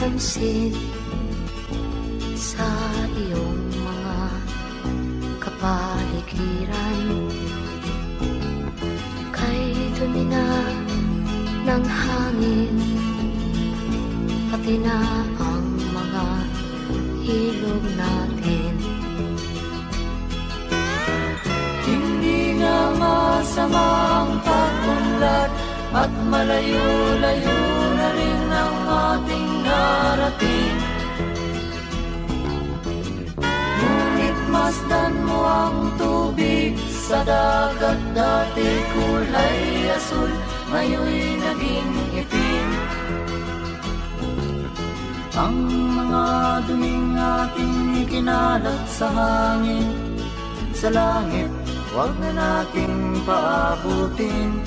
napapansin sa iyong mga kapaligiran. Kay dumi na ng hangin, pati na ang mga ilog natin. Hindi nga masama ang pag-unlad, at malayo-layo na rin ang ating narating. Ngunit masdan mo ang tubig sa dagat, dati kulay asul, ngayon'y naging itim. Ang mga duming ating ikinalat sa hangin, sa langit, huwag na nating paabutin.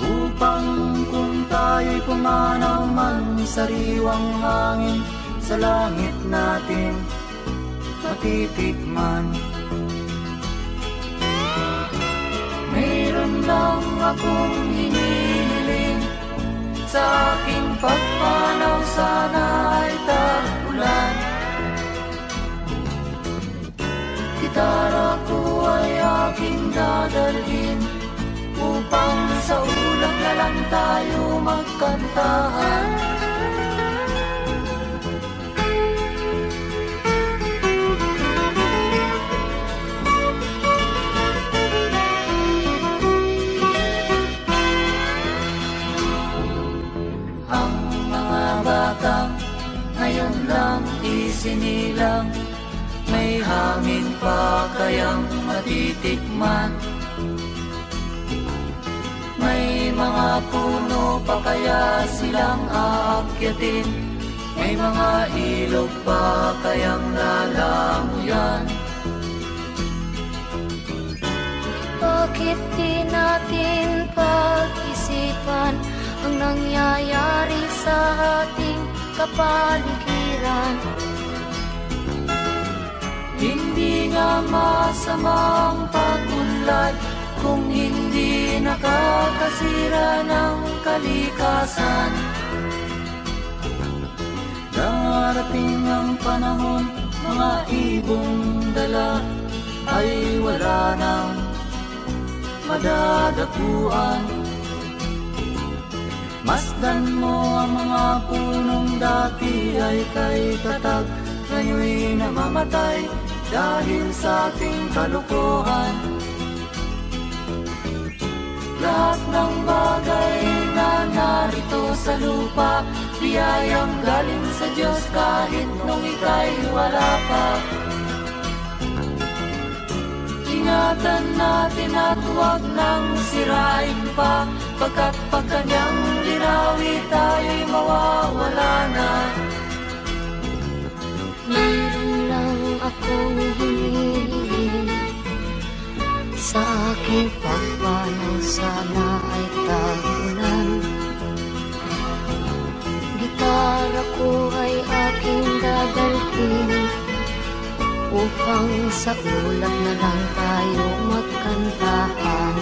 Upang kung tayo'y pumanaw man sa riwang hangin, sa langit natin matitikman. Mayroon lang akong hinihiling, sa aking pagpanaw sana ay tag-ulan. Gitara ko ay aking dadalhin, upang sa ulap na lang tayo magkantahan. Ang mga batang ngayon lang isinilang, may hangin pa kayang matitikman. May mga puno pa kaya silang aakyatin, may mga ilog pa kayang lalamuyan. Bakit di natin pag-isipan ang nangyayari sa ating kapaligiran? Hindi nga masama ang pag-unlad, kung hindi nakakasira ng kalikasan. Darating ang panahon, mga ibong dala ay wala nang madadapuan. Masdan mo ang mga punong dati ay kay tatag, ngayon'y namamatay dahil sa ating kalukuhan. Lahat ng bagay na narito sa lupa, biyayang galing sa Diyos kahit nung ika'y wala pa. Ingatan natin at huwag nang sirain pa, pagkat pag kanyang linawi tayo'y mawawala na. Meron lang akong hinihiling, sa aking pagpanaw sana ay tag-ulan. Gitara ko ay aking dadalhin, upang sa ulap na lang tayo magkantahan.